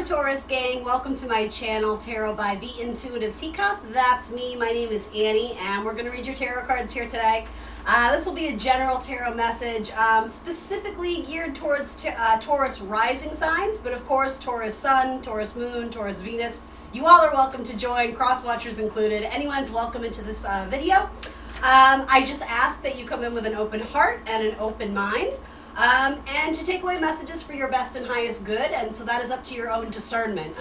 Taurus gang, welcome to my channel, Tarot by the Intuitive Teacup. That's me, my name is Annie, and we're going to read your tarot cards here today. This will be a general tarot message, specifically geared towards Taurus rising signs, but of course Taurus sun, Taurus moon, Taurus Venus. You all are welcome to join, cross-watchers included. Anyone's welcome into this video. I just ask that you come in with an open heart and an open mind. And to take away messages for your best and highest good, and so that is up to your own discernment.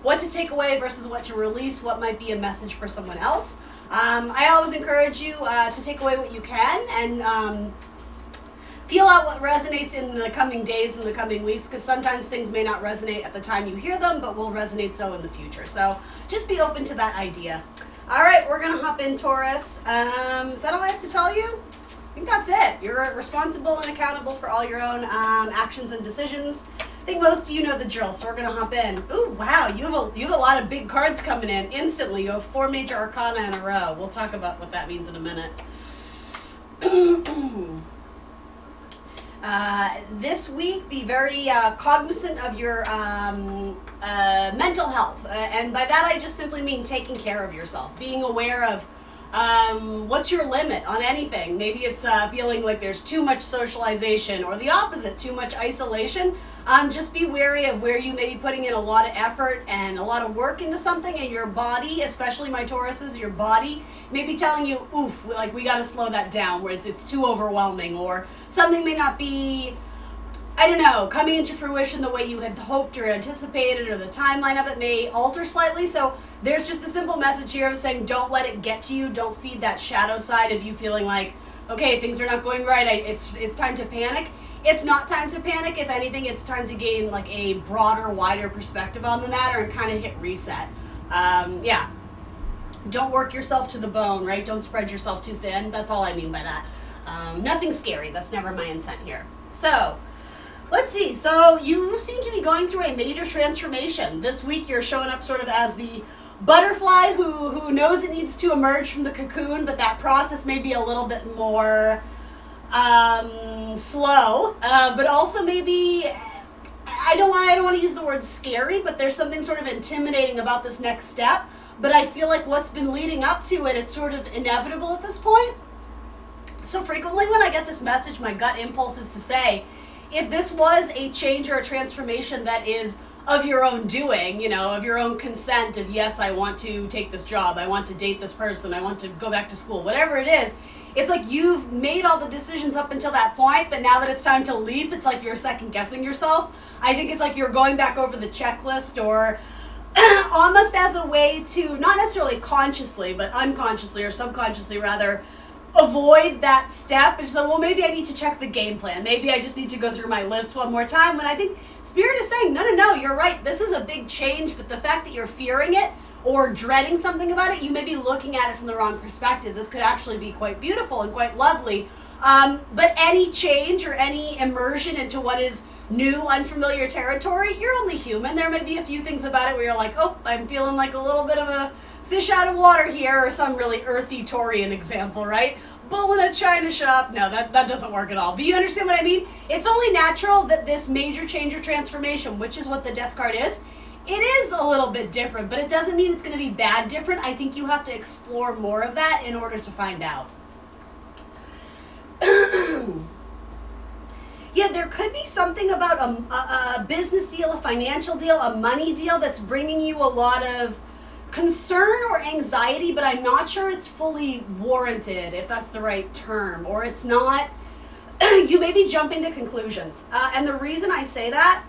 What to take away versus what to release, what might be a message for someone else. I always encourage you to take away what you can and feel out what resonates in the coming days and the coming weeks, because sometimes things may not resonate at the time you hear them, but will resonate so in the future. So just be open to that idea. All right, we're going to hop in, Taurus. Is that all I have to tell you? I think that's it. You're responsible and accountable for all your own actions and decisions. I think most of you know the drill, so we're going to hop in. Ooh, wow, you have a lot of big cards coming in instantly. You have 4 major arcana in a row. We'll talk about what that means in a minute. This week, be very cognizant of your mental health. And by that, I just simply mean taking care of yourself, being aware of what's your limit on anything. Maybe it's feeling like there's too much socialization, or the opposite, too much isolation. Just be wary of where you may be putting in a lot of effort and a lot of work into something, and your body, especially my Tauruses, your body may be telling you, oof, like we got to slow that down, where it's too overwhelming, or something may not be, I don't know, coming into fruition the way you had hoped or anticipated, or the timeline of it may alter slightly. So there's just a simple message here of saying, don't let it get to you. Don't feed that shadow side of you feeling like, okay, things are not going right. It's time to panic. It's not time to panic. If anything, it's time to gain like a broader, wider perspective on the matter and kind of hit reset. Yeah. Don't work yourself to the bone, right? Don't spread yourself too thin. That's all I mean by that. Nothing scary. That's never my intent here. So let's see. So you seem to be going through a major transformation. This week you're showing up sort of as the butterfly who knows it needs to emerge from the cocoon, but that process may be a little bit more slow, but also maybe, I don't want to use the word scary, but there's something sort of intimidating about this next step. But I feel like what's been leading up to it, it's sort of inevitable at this point. So frequently when I get this message, my gut impulse is to say, if this was a change or a transformation that is of your own doing, you know, of your own consent, of yes, I want to take this job, I want to date this person, I want to go back to school, whatever it is, it's like you've made all the decisions up until that point, but now that it's time to leap, it's like you're second guessing yourself. I think it's like you're going back over the checklist, or almost as a way to, not necessarily consciously, but unconsciously or subconsciously rather, avoid that step. It's like, well, maybe I need to check the game plan. Maybe I just need to go through my list one more time, when I think Spirit is saying, no, you're right. This is a big change, but the fact that you're fearing it or dreading something about it, you may be looking at it from the wrong perspective. This could actually be quite beautiful and quite lovely. But any change or any immersion into what is new, unfamiliar territory, you're only human. There may be a few things about it where you're like, oh, I'm feeling like a little bit of a fish out of water here, or some really earthy Taurian example, right? Bull in a china shop. No, that doesn't work at all. But you understand what I mean? It's only natural that this major change or transformation, which is what the Death card is, it is a little bit different, but it doesn't mean it's going to be bad different. I think you have to explore more of that in order to find out. Yeah, there could be something about a business deal, a financial deal, a money deal that's bringing you a lot of concern or anxiety, but I'm not sure it's fully warranted, if that's the right term, or it's not. You may be jumping to conclusions. And the reason I say that,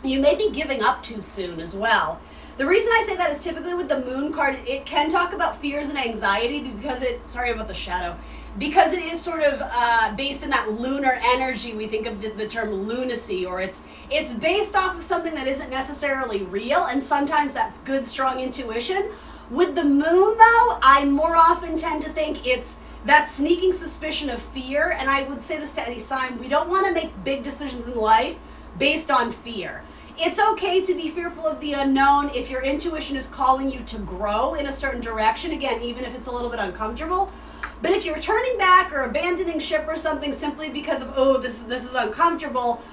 you may be giving up too soon as well. The reason I say that is typically with the moon card, it can talk about fears and anxiety because sorry about the shadow, because it is sort of based in that lunar energy. We think of the term lunacy, or it's based off of something that isn't necessarily real, and sometimes that's good, strong intuition. With the moon, though, I more often tend to think it's that sneaking suspicion of fear, and I would say this to any sign, we don't want to make big decisions in life based on fear. It's okay to be fearful of the unknown if your intuition is calling you to grow in a certain direction, again, even if it's a little bit uncomfortable. But if you're turning back or abandoning ship or something simply because of, oh, this is uncomfortable,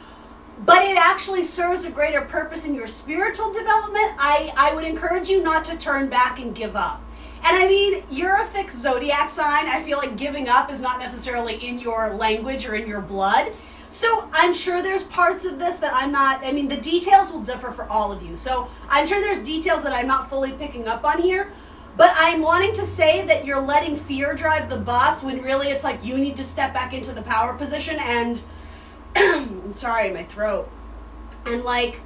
but it actually serves a greater purpose in your spiritual development, I would encourage you not to turn back and give up. And I mean, you're a fixed zodiac sign. I feel like giving up is not necessarily in your language or in your blood. So I'm sure there's parts of this that the details will differ for all of you. So I'm sure there's details that I'm not fully picking up on here. But I'm wanting to say that you're letting fear drive the bus when really it's like you need to step back into the power position and, I'm sorry, my throat, and like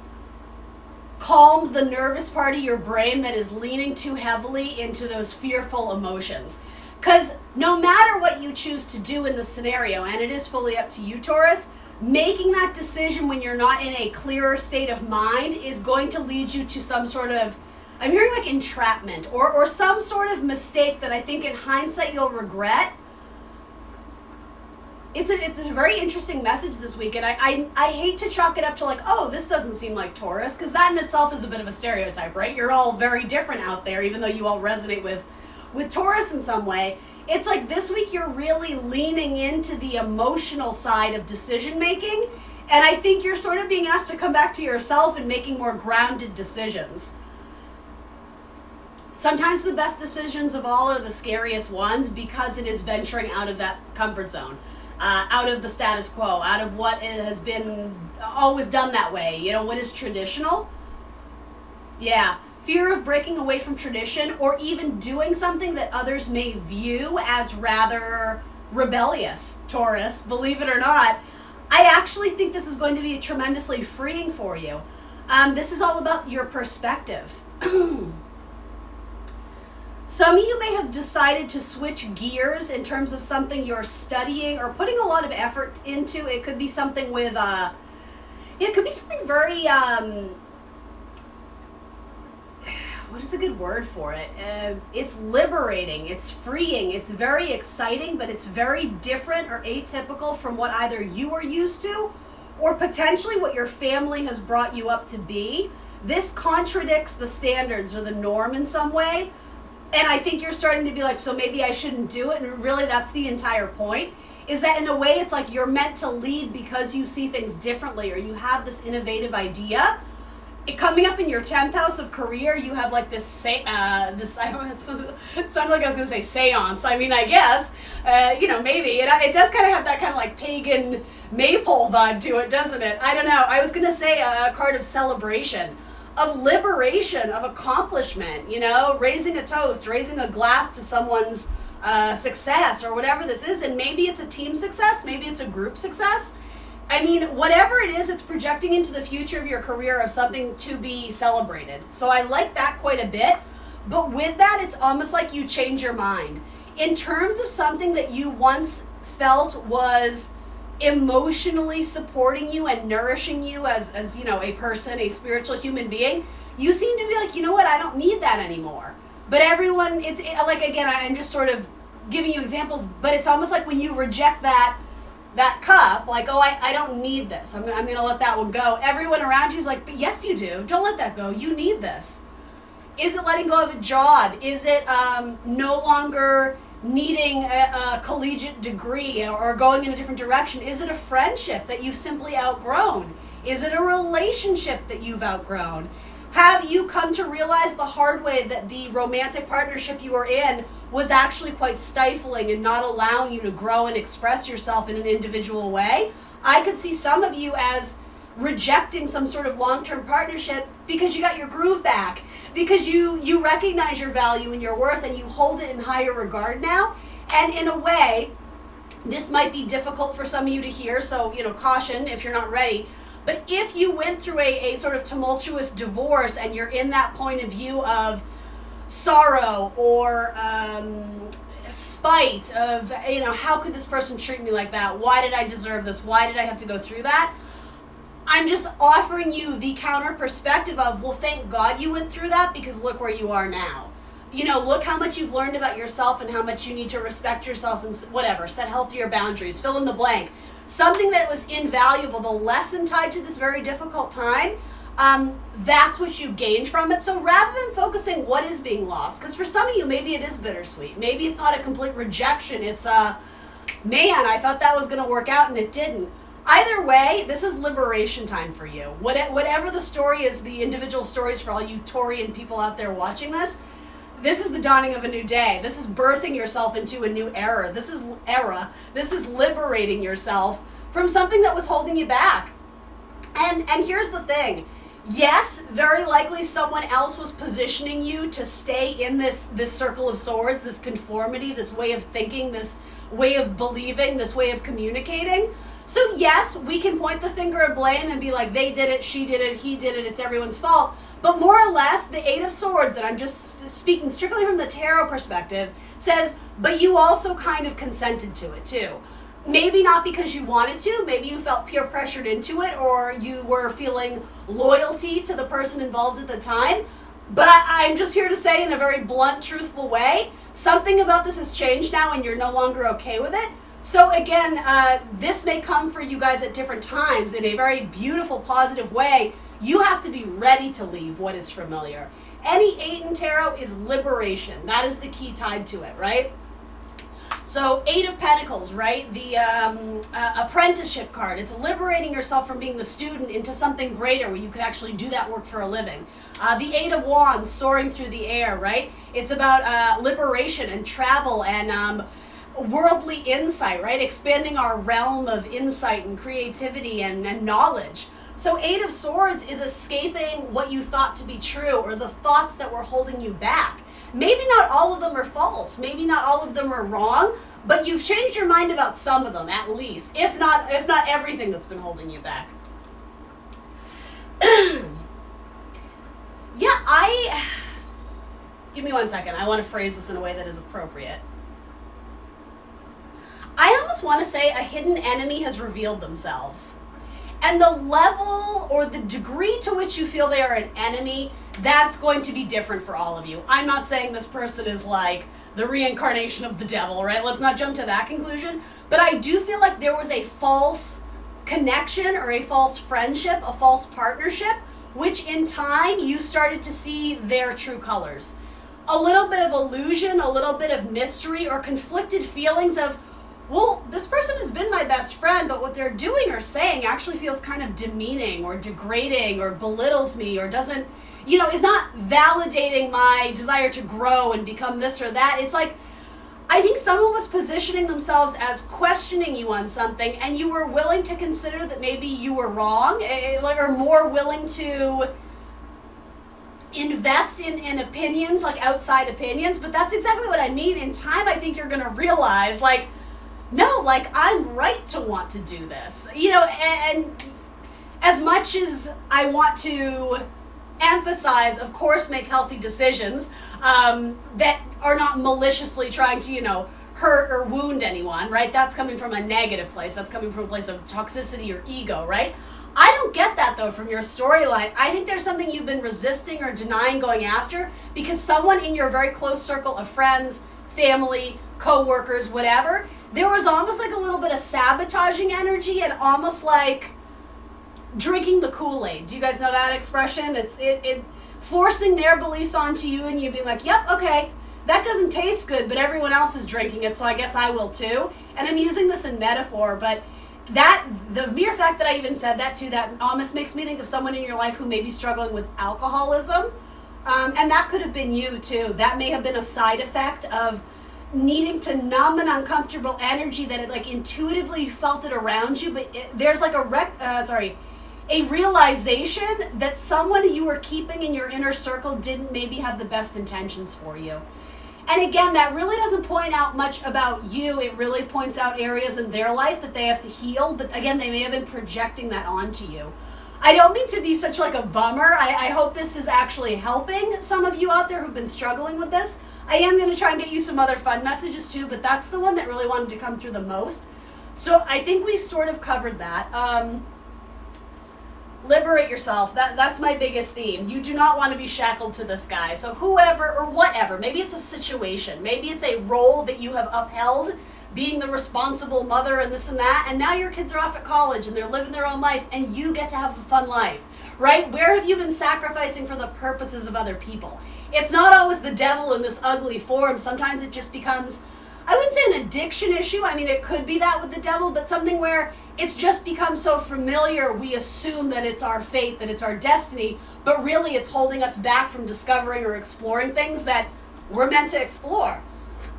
calm the nervous part of your brain that is leaning too heavily into those fearful emotions. Because no matter what you choose to do in the scenario, and it is fully up to you, Taurus, making that decision when you're not in a clearer state of mind is going to lead you to some sort of, I'm hearing like entrapment or some sort of mistake that I think in hindsight you'll regret. It's a very interesting message this week, and I hate to chalk it up to like, oh, this doesn't seem like Taurus, because that in itself is a bit of a stereotype, right? You're all very different out there, even though you all resonate with Taurus in some way. It's like this week you're really leaning into the emotional side of decision making, and I think you're sort of being asked to come back to yourself and making more grounded decisions. Sometimes the best decisions of all are the scariest ones because it is venturing out of that comfort zone. Out of the status quo, out of what has been always done that way. You know, what is traditional? Yeah. Fear of breaking away from tradition or even doing something that others may view as rather rebellious, Taurus, believe it or not. I actually think this is going to be tremendously freeing for you. This is all about your perspective. Some of you may have decided to switch gears in terms of something you're studying or putting a lot of effort into. It could be something with, it could be something very, what is a good word for it? It's liberating, it's freeing, it's very exciting, but it's very different or atypical from what either you are used to or potentially what your family has brought you up to be. This contradicts the standards or the norm in some way. And I think you're starting to be like, so maybe I shouldn't do it. And really that's the entire point, is that in a way it's like you're meant to lead because you see things differently or you have this innovative idea. Coming up in your 10th house of career, you have like this, it sounded like I was going to say seance. I mean, I guess, maybe. It does kind of have that kind of like pagan maypole vibe to it, doesn't it? I don't know. I was going to say a card of celebration, of liberation, of accomplishment, raising a toast, raising a glass to someone's success or whatever this is. And maybe it's a team success, maybe it's a group success. I mean, whatever it is, it's projecting into the future of your career of something to be celebrated. So I like that quite a bit. But with that, it's almost like you change your mind. In terms of something that you once felt was emotionally supporting you and nourishing you as a person, a spiritual human being, you seem to be like, you know what, I don't need that anymore. But everyone, again, I'm just sort of giving you examples, but it's almost like when you reject that cup, like, oh, I don't need this. I'm going to let that one go. Everyone around you is like, but yes, you do. Don't let that go. You need this. Is it letting go of a job? Is it no longer needing a collegiate degree or going in a different direction? Is it a friendship that you've simply outgrown? Is it a relationship that you've outgrown? Have you come to realize the hard way that the romantic partnership you were in was actually quite stifling and not allowing you to grow and express yourself in an individual way? I could see some of you as rejecting some sort of long-term partnership because you got your groove back, because you recognize your value and your worth and you hold it in higher regard now. And in a way, this might be difficult for some of you to hear, so caution if you're not ready. But if you went through a sort of tumultuous divorce and you're in that point of view of sorrow or spite of, how could this person treat me like that? Why did I deserve this? Why did I have to go through that? I'm just offering you the counter perspective of, well, thank God you went through that, because look where you are now. Look how much you've learned about yourself and how much you need to respect yourself and whatever, set healthier boundaries, fill in the blank. Something that was invaluable, the lesson tied to this very difficult time, that's what you gained from it. So rather than focusing what is being lost, because for some of you, maybe it is bittersweet. Maybe it's not a complete rejection. It's a, man, I thought that was going to work out and it didn't. Either way, this is liberation time for you. Whatever the story is, the individual stories for all you Taurian people out there watching this, this is the dawning of a new day. This is birthing yourself into a new era. This is liberating yourself from something that was holding you back. And here's the thing. Yes, very likely someone else was positioning you to stay in this circle of swords, this conformity, this way of thinking, this way of believing, this way of communicating. So yes, we can point the finger of blame and be like, they did it, she did it, he did it, it's everyone's fault. But more or less, the Eight of Swords, and I'm just speaking strictly from the tarot perspective, says, but you also kind of consented to it too. Maybe not because you wanted to, maybe you felt peer pressured into it, or you were feeling loyalty to the person involved at the time. But I'm just here to say in a very blunt, truthful way, something about this has changed now and you're no longer okay with it. So again, this may come for you guys at different times in a very beautiful, positive way. You have to be ready to leave what is familiar. Any 8 in tarot is liberation. That is the key tied to it, right? So 8 of Pentacles, right? The apprenticeship card. It's liberating yourself from being the student into something greater where you could actually do that work for a living. The 8 of Wands, soaring through the air, right? It's about liberation and travel and worldly insight, right? Expanding our realm of insight and creativity and knowledge. So 8 of Swords is escaping what you thought to be true or the thoughts that were holding you back. Maybe not all of them are false. Maybe not all of them are wrong, but you've changed your mind about some of them at least, if not everything that's been holding you back. Give me 1 second. I want to phrase this in a way that is appropriate. I almost want to say a hidden enemy has revealed themselves. And the level or the degree to which you feel they are an enemy, that's going to be different for all of you. I'm not saying this person is like the reincarnation of the devil, right? Let's not jump to that conclusion. But I do feel like there was a false connection or a false friendship, a false partnership, which in time you started to see their true colors. A little bit of illusion, a little bit of mystery or conflicted feelings of, well, this person has been my best friend, but what they're doing or saying actually feels kind of demeaning or degrading or belittles me or doesn't, is not validating my desire to grow and become this or that. It's like, I think someone was positioning themselves as questioning you on something and you were willing to consider that maybe you were wrong or more willing to invest in opinions, like outside opinions. But that's exactly what I mean. In time, I think you're going to realize, like, no, like, I'm right to want to do this. And as much as I want to emphasize, of course, make healthy decisions that are not maliciously trying to, hurt or wound anyone, right? That's coming from a negative place. That's coming from a place of toxicity or ego, right? I don't get that, though, from your storyline. I think there's something you've been resisting or denying going after because someone in your very close circle of friends, family, co-workers, whatever, there was almost like a little bit of sabotaging energy and almost like drinking the Kool-Aid. Do you guys know that expression? It's forcing their beliefs onto you and you being like, yep, okay, that doesn't taste good, but everyone else is drinking it, so I guess I will too. And I'm using this in metaphor, but the mere fact that I even said that too, that almost makes me think of someone in your life who may be struggling with alcoholism. And that could have been you too. That may have been a side effect of needing to numb an uncomfortable energy that it like intuitively felt it around you, but there's like a realization that someone you were keeping in your inner circle didn't maybe have the best intentions for you. And again, that really doesn't point out much about you. It really points out areas in their life that they have to heal, but again, they may have been projecting that onto you. I don't mean to be such like a bummer. I hope this is actually helping some of you out there who've been struggling with this. I am going to try and get you some other fun messages too, but that's the one that really wanted to come through the most. So I think we've sort of covered that. Liberate yourself. That's my biggest theme. You do not want to be shackled to this guy. So whoever or whatever, maybe it's a situation, maybe it's a role that you have upheld, being the responsible mother and this and that, and now your kids are off at college and they're living their own life and you get to have a fun life, right? Where have you been sacrificing for the purposes of other people? It's not always the devil in this ugly form. Sometimes it just becomes, I wouldn't say an addiction issue. I mean, it could be that with the devil, but something where it's just become so familiar, we assume that it's our fate, that it's our destiny, but really it's holding us back from discovering or exploring things that we're meant to explore.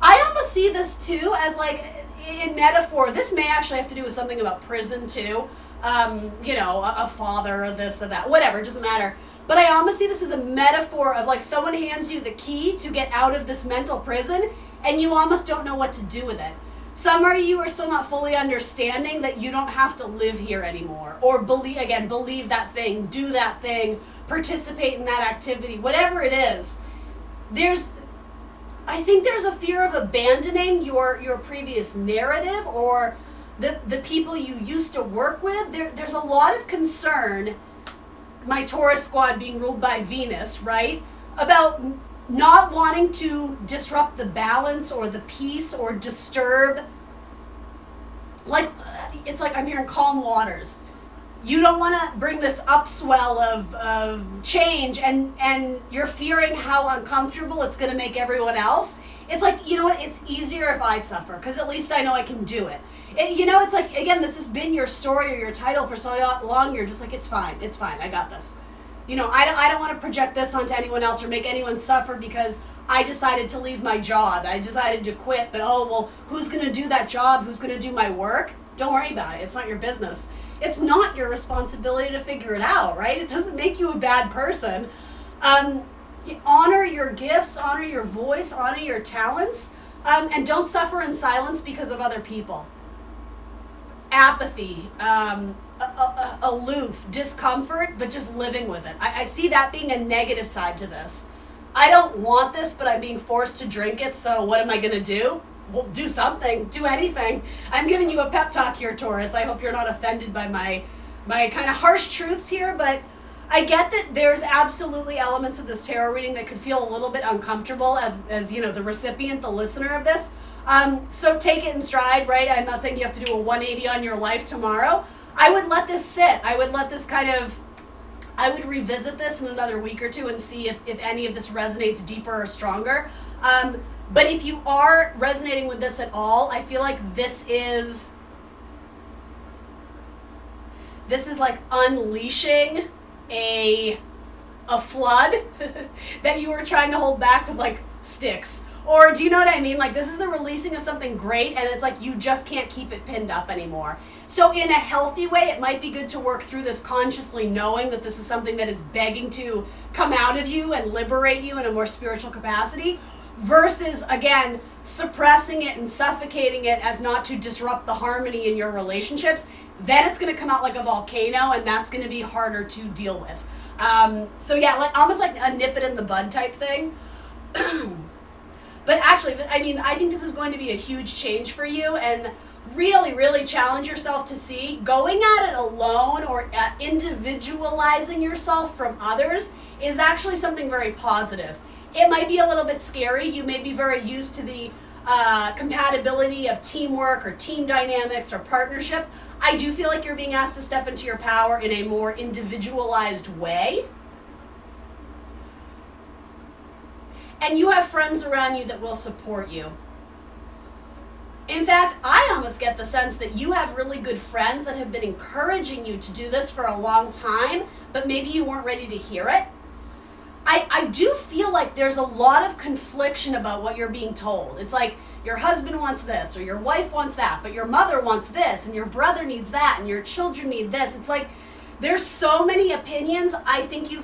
I almost see this too as like, in metaphor, this may actually have to do with something about prison too. A father or this or that, whatever, it doesn't matter. But I almost see this as a metaphor of like someone hands you the key to get out of this mental prison and you almost don't know what to do with it. Some of you are still not fully understanding that you don't have to live here anymore, or believe that thing, do that thing, participate in that activity, whatever it is. I think there's a fear of abandoning your previous narrative or the people you used to work with. There's a lot of concern, my Taurus squad being ruled by Venus, right? About not wanting to disrupt the balance or the peace or disturb. Like, it's like I'm hearing calm waters. You don't want to bring this upswell of change and you're fearing how uncomfortable it's going to make everyone else. It's like, you know what, it's easier if I suffer because at least I know I can do it. It's like, again, this has been your story or your title for so long, you're just like, it's fine, I got this. I don't want to project this onto anyone else or make anyone suffer because I decided to leave my job. I decided to quit, but who's going to do that job? Who's going to do my work? Don't worry about it. It's not your business. It's not your responsibility to figure it out, right? It doesn't make you a bad person. Honor your gifts, honor your voice, honor your talents, and don't suffer in silence because of other people. Apathy, aloof, discomfort, but just living with it. I see that being a negative side to this. I don't want this, but I'm being forced to drink it, so what am I going to do? Well, do something, do anything. I'm giving you a pep talk here, Taurus. I hope you're not offended by my kind of harsh truths here, but I get that there's absolutely elements of this tarot reading that could feel a little bit uncomfortable as the recipient, the listener of this. So take it in stride, right? I'm not saying you have to do a 180 on your life tomorrow. I would let this sit. I would revisit this in another week or two and see if any of this resonates deeper or stronger. But if you are resonating with this at all, I feel like this is like unleashing a flood that you were trying to hold back with like sticks. Or do you know what I mean? Like, this is the releasing of something great and it's like you just can't keep it pinned up anymore. So in a healthy way, it might be good to work through this consciously, knowing that this is something that is begging to come out of you and liberate you in a more spiritual capacity, versus, again, suppressing it and suffocating it as not to disrupt the harmony in your relationships. Then it's going to come out like a volcano and that's going to be harder to deal with. So yeah, like almost like a nip it in the bud type thing. But actually, I think this is going to be a huge change for you, and really, really challenge yourself to see going at it alone or individualizing yourself from others is actually something very positive. It might be a little bit scary. You may be very used to the compatibility of teamwork or team dynamics or partnership. I do feel like you're being asked to step into your power in a more individualized way. And you have friends around you that will support you. In fact, I almost get the sense that you have really good friends that have been encouraging you to do this for a long time, but maybe you weren't ready to hear it. I do feel like there's a lot of confliction about what you're being told. It's like your husband wants this or your wife wants that, but your mother wants this and your brother needs that and your children need this. It's like there's so many opinions. I think you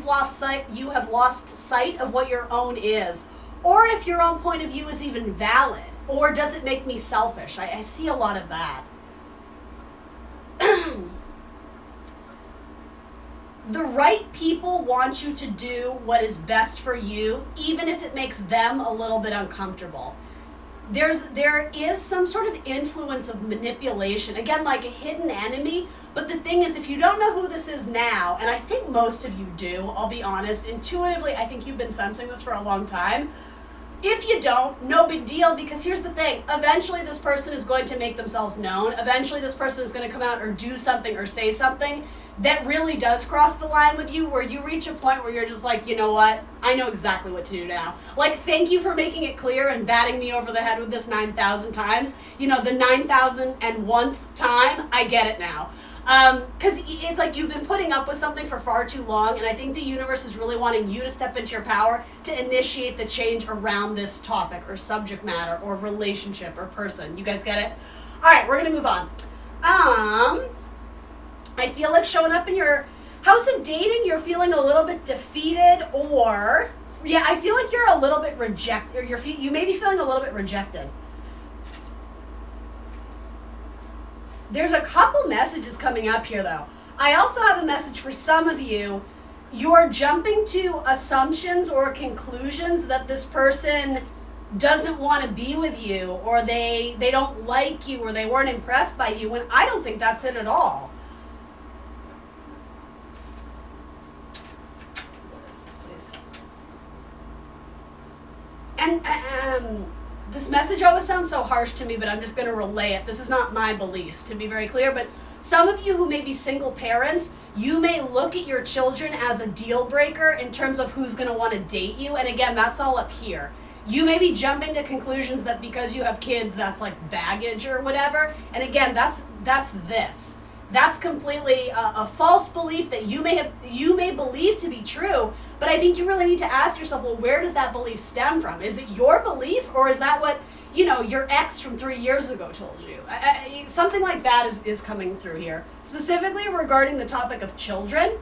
have lost sight of what your own is, or if your own point of view is even valid, or does it make me selfish? I see a lot of that. The right people want you to do what is best for you, even if it makes them a little bit uncomfortable. There is some sort of influence of manipulation, again, like a hidden enemy. But the thing is, if you don't know who this is now, and I think most of you do, I'll be honest, intuitively, I think you've been sensing this for a long time. If you don't, no big deal, because here's the thing. Eventually this person is going to make themselves known. Eventually this person is going to come out or do something or say something that really does cross the line with you, where you reach a point where you're just like, you know what, I know exactly what to do now. Like, thank you for making it clear and batting me over the head with this 9,000 times. You know, the 9,001th time, I get it now. Because it's like you've been putting up with something for far too long, and I think the universe is really wanting you to step into your power to initiate the change around this topic or subject matter or relationship or person. You guys get it? All right, we're going to move on. I feel like showing up in your house of dating, you're feeling a little bit defeated, or, yeah, I feel like you're a little bit rejected, or you may be feeling a little bit rejected. There's a couple messages coming up here, though. I also have a message for some of you. You're jumping to assumptions or conclusions that this person doesn't want to be with you, or they don't like you, or they weren't impressed by you, when I don't think that's it at all. What is this, please? And this message always sounds so harsh to me, but I'm just going to relay it. This is not my beliefs, to be very clear, but some of you who may be single parents, you may look at your children as a deal breaker in terms of who's going to want to date you. And again, that's all up here. You may be jumping to conclusions that because you have kids, that's like baggage or whatever. And again, that's this. That's completely a false belief that you may believe to be true, but I think you really need to ask yourself, well, where does that belief stem from? Is it your belief, or is that what, your ex from 3 years ago told you? Something like that is coming through here. Specifically regarding the topic of children,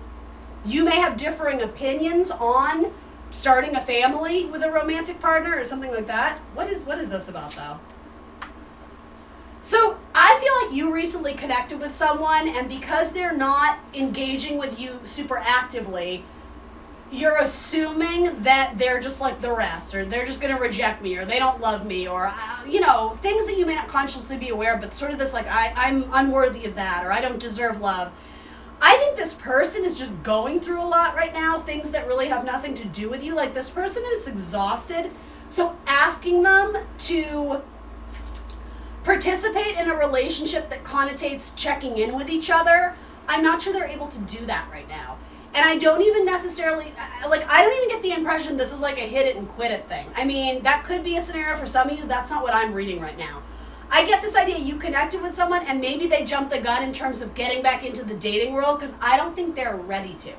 you may have differing opinions on starting a family with a romantic partner or something like that. What is this about, though? So I feel like you recently connected with someone, and because they're not engaging with you super actively, you're assuming that they're just like the rest, or they're just going to reject me, or they don't love me, or, things that you may not consciously be aware of, but sort of this like, I'm unworthy of that, or I don't deserve love. I think this person is just going through a lot right now, things that really have nothing to do with you. Like, this person is exhausted, so asking them to participate in a relationship that connotates checking in with each other, I'm not sure they're able to do that right now. And I don't even necessarily, I don't even get the impression this is like a hit it and quit it thing. I mean, that could be a scenario for some of you. That's not what I'm reading right now. I get this idea you connected with someone and maybe they jumped the gun in terms of getting back into the dating world, because I don't think they're ready to.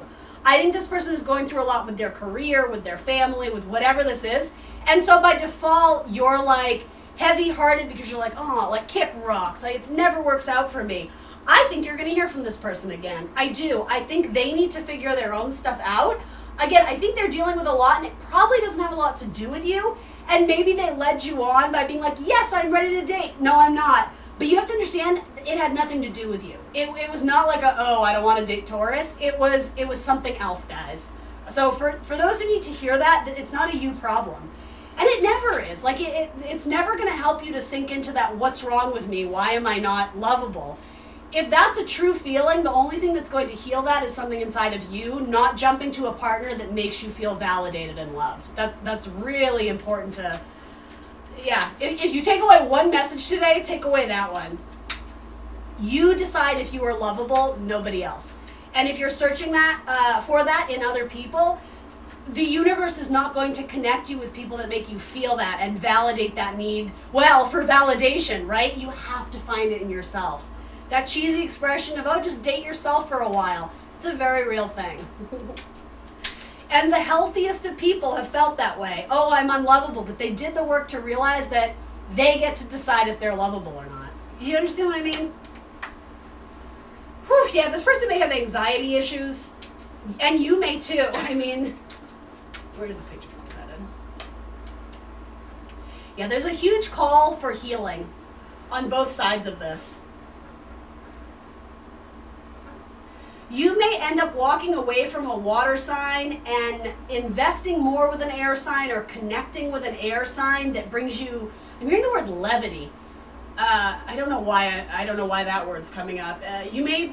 I think this person is going through a lot with their career, with their family, with whatever this is. And so by default, you're like heavy-hearted because you're like, oh, like kick rocks. It never works out for me. I think you're going to hear from this person again. I do. I think they need to figure their own stuff out. Again, I think they're dealing with a lot, and it probably doesn't have a lot to do with you. And maybe they led you on by being like, yes, I'm ready to date. No, I'm not. But you have to understand, it had nothing to do with you. It was not like I don't want to date Taurus. It was something else, guys. So for those who need to hear that, it's not a you problem. And it never is. Like, it's never going to help you to sink into that, what's wrong with me? Why am I not lovable? If that's a true feeling, the only thing that's going to heal that is something inside of you, not jumping to a partner that makes you feel validated and loved. That's really important to, yeah. If you take away one message today, take away that one. You decide if you are lovable, nobody else. And if you're searching for that in other people, the universe is not going to connect you with people that make you feel that and validate that need. Well, for validation, right? You have to find it in yourself. That cheesy expression of, just date yourself for a while. It's a very real thing. And the healthiest of people have felt that way. Oh, I'm unlovable. But they did the work to realize that they get to decide if they're lovable or not. You understand what I mean? Whew, yeah, this person may have anxiety issues. And you may too. I mean, where does this picture come headed? Yeah, there's a huge call for healing on both sides of this. You may end up walking away from a water sign and investing more with an air sign, or connecting with an air sign that brings you, I'm hearing the word levity. I don't know why that word's coming up. You may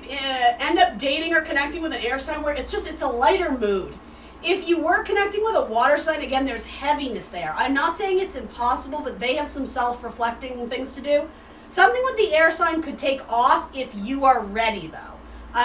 end up dating or connecting with an air sign where it's a lighter mood. If you were connecting with a water sign, again, there's heaviness there. I'm not saying it's impossible, but they have some self-reflecting things to do. Something with the air sign could take off if you are ready, though.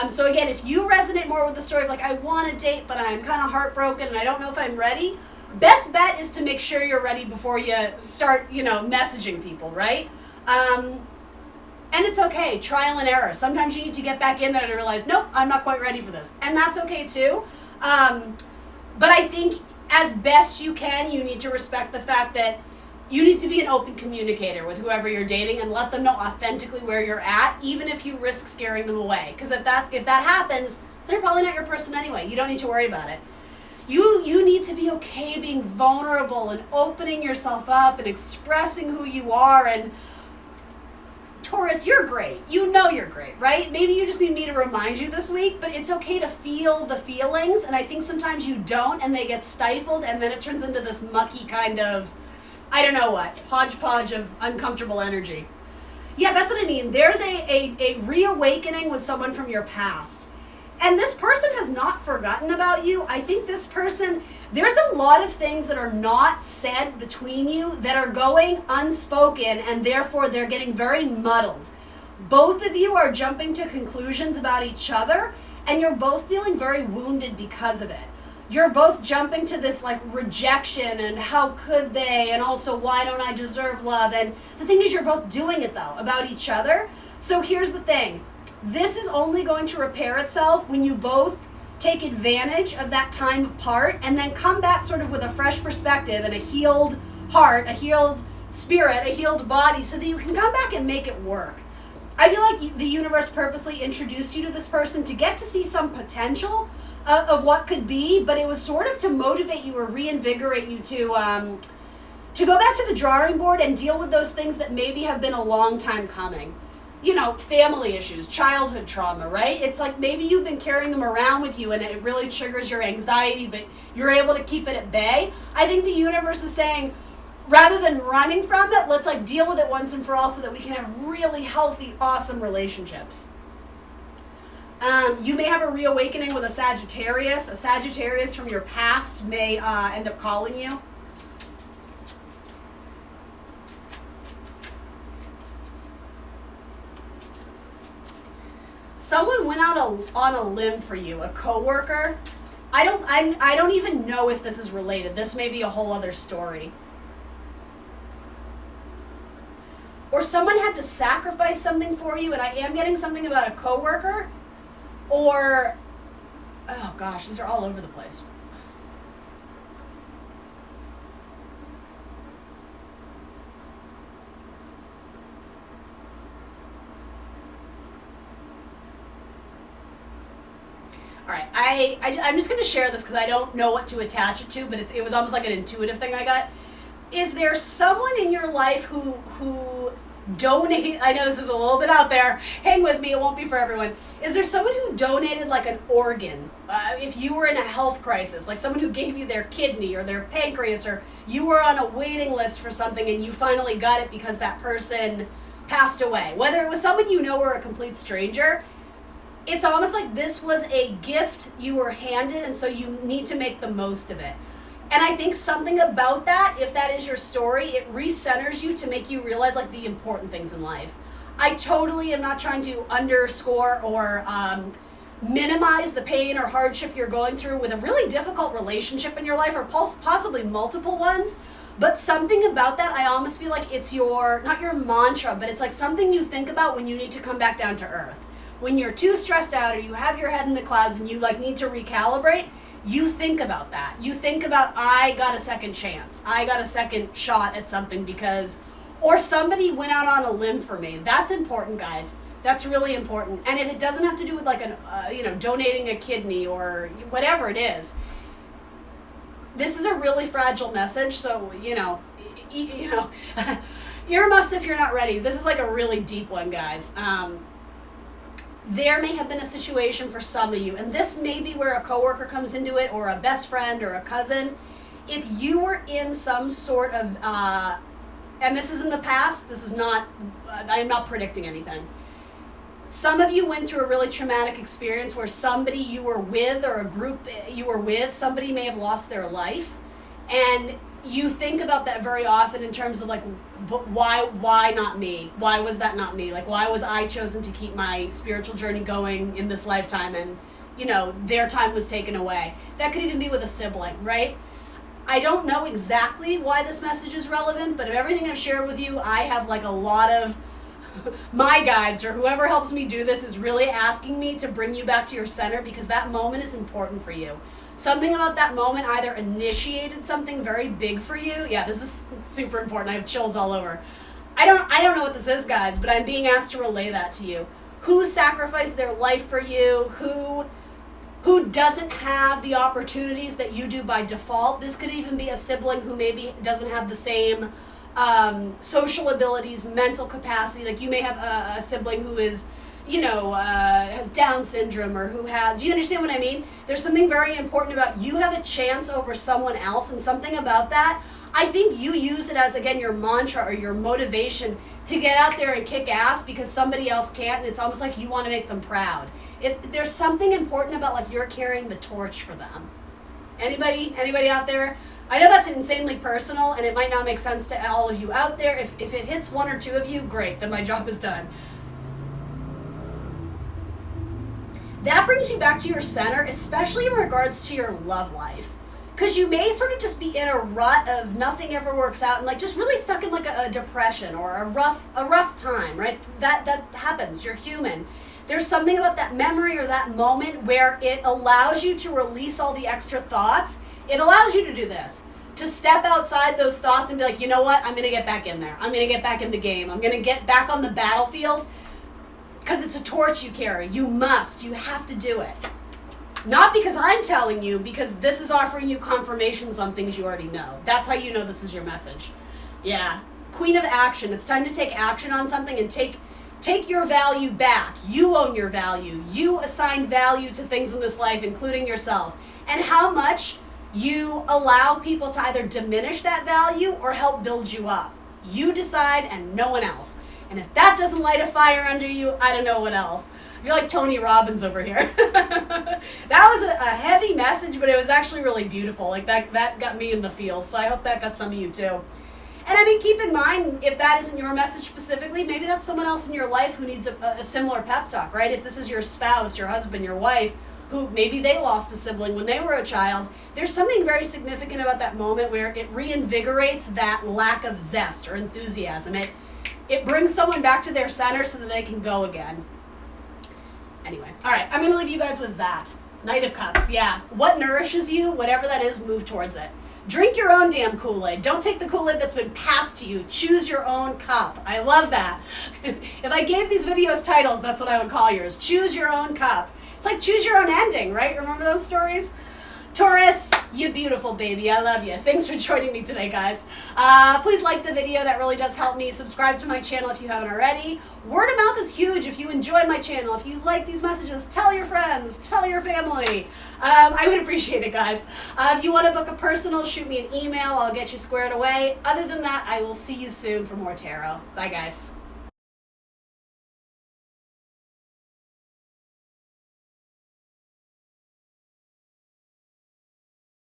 So again, if you resonate more with the story of like, I want to date, but I'm kind of heartbroken and I don't know if I'm ready, best bet is to make sure you're ready before you start, messaging people, right? And it's okay, trial and error. Sometimes you need to get back in there to realize, nope, I'm not quite ready for this. And that's okay too. But I think as best you can, you need to respect the fact that you need to be an open communicator with whoever you're dating and let them know authentically where you're at, even if you risk scaring them away. Because if that happens, they're probably not your person anyway. You don't need to worry about it. You need to be okay being vulnerable and opening yourself up and expressing who you are. And Taurus, you're great. You know you're great, right? Maybe you just need me to remind you this week, but it's okay to feel the feelings. And I think sometimes you don't and they get stifled and then it turns into this mucky kind of, I don't know what, hodgepodge of uncomfortable energy. Yeah, that's what I mean. There's a reawakening with someone from your past. And this person has not forgotten about you. I think this person, there's a lot of things that are not said between you that are going unspoken, and therefore they're getting very muddled. Both of you are jumping to conclusions about each other, and you're both feeling very wounded because of it. You're both jumping to this like rejection and how could they, and also why don't I deserve love? And the thing is, you're both doing it though, about each other. So here's the thing. This is only going to repair itself when you both take advantage of that time apart and then come back sort of with a fresh perspective and a healed heart, a healed spirit, a healed body, so that you can come back and make it work. I feel like the universe purposely introduced you to this person to get to see some potential of what could be, but it was sort of to motivate you or reinvigorate you to go back to the drawing board and deal with those things that maybe have been a long time coming. Family issues, childhood trauma, right? It's like maybe you've been carrying them around with you and it really triggers your anxiety, but you're able to keep it at bay. I think the universe is saying, rather than running from it, let's like deal with it once and for all so that we can have really healthy, awesome relationships. You may have a reawakening with a Sagittarius. A Sagittarius from your past may end up calling you. Someone went out on a limb for you, a coworker. I don't even know if this is related. This may be a whole other story. Or someone had to sacrifice something for you, and I am getting something about a coworker. Or, oh gosh, these are all over the place. All right, I'm just going to share this because I don't know what to attach it to, but it was almost like an intuitive thing I got. Is there someone in your life who donate? I know this is a little bit out there. Hang with me, it won't be for everyone. Is there someone who donated like an organ? If you were in a health crisis, like someone who gave you their kidney or their pancreas, or you were on a waiting list for something and you finally got it because that person passed away. Whether it was someone you know or a complete stranger, it's almost like this was a gift you were handed, and so you need to make the most of it. And I think something about that, if that is your story, it recenters you to make you realize like the important things in life. I totally am not trying to underscore or minimize the pain or hardship you're going through with a really difficult relationship in your life, or possibly multiple ones. But something about that, I almost feel like it's not your mantra, but it's like something you think about when you need to come back down to earth. When you're too stressed out or you have your head in the clouds and you like need to recalibrate, you think about that. You think about, I got a second chance. I got a second shot at something or somebody went out on a limb for me. That's important, guys. That's really important. And if it doesn't have to do with like donating a kidney or whatever it is, this is a really fragile message. So, earmuffs if you're not ready. This is like a really deep one, guys. There may have been a situation for some of you, and this may be where a coworker comes into it, or a best friend, or a cousin. If you were in some sort of, and this is in the past, this is not, I am not predicting anything. Some of you went through a really traumatic experience where somebody you were with, or a group you were with, somebody may have lost their life, and you think about that very often in terms of like, but why not me? Why was that not me? Like, why was I chosen to keep my spiritual journey going in this lifetime, and their time was taken away? That could even be with a sibling, right? I don't know exactly why this message is relevant, but of everything I've shared with you, I have like a lot of my guides or whoever helps me do this is really asking me to bring you back to your center, because that moment is important for you. Something about that moment either initiated something very big for you. Yeah, this is super important. I have chills all over. I don't know what this is, guys, but I'm being asked to relay that to you. Who sacrificed their life for you? Who doesn't have the opportunities that you do by default? This could even be a sibling who maybe doesn't have the same social abilities, mental capacity. Like, you may have a sibling who is, has Down syndrome, or who has, you understand what I mean? There's something very important about you have a chance over someone else, and something about that, I think you use it as, again, your mantra or your motivation to get out there and kick ass because somebody else can't, and it's almost like you want to make them proud. There's something important about, like, you're carrying the torch for them. Anybody out there? I know that's insanely personal, and it might not make sense to all of you out there. If it hits one or two of you, great, then my job is done. That brings you back to your center, especially in regards to your love life. Because you may sort of just be in a rut of nothing ever works out, and like just really stuck in like a depression or a rough time, right? That happens. You're human. There's something about that memory or that moment where it allows you to release all the extra thoughts. It allows you to do this, to step outside those thoughts and be like, you know what? I'm going to get back in there. I'm going to get back in the game. I'm going to get back on the battlefield, because it's a torch you carry. You have to do it. Not because I'm telling you, because this is offering you confirmations on things you already know. That's how you know this is your message. Yeah. Queen of action. It's time to take action on something and take your value back. You own your value. You assign value to things in this life, including yourself. And how much you allow people to either diminish that value or help build you up. You decide, and no one else. And if that doesn't light a fire under you, I don't know what else. I feel like Tony Robbins over here. That was a heavy message, but it was actually really beautiful. Like that got me in the feels, so I hope that got some of you too. And I mean, keep in mind, if that isn't your message specifically, maybe that's someone else in your life who needs a similar pep talk, right? If this is your spouse, your husband, your wife, who maybe they lost a sibling when they were a child, there's something very significant about that moment where it reinvigorates that lack of zest or enthusiasm. It brings someone back to their center so that they can go again. Anyway, all right, I'm going to leave you guys with that. Knight of Cups, yeah. What nourishes you, whatever that is, move towards it. Drink your own damn Kool-Aid. Don't take the Kool-Aid that's been passed to you. Choose your own cup. I love that. If I gave these videos titles, that's what I would call yours. Choose your own cup. It's like choose your own ending, right? Remember those stories? Taurus, you beautiful baby. I love you. Thanks for joining me today, guys. Please like the video. That really does help me. Subscribe to my channel if you haven't already. Word of mouth is huge. If you enjoy my channel, if you like these messages, tell your friends, tell your family. I would appreciate it, guys. If you want to book a personal, shoot me an email. I'll get you squared away. Other than that, I will see you soon for more tarot. Bye, guys.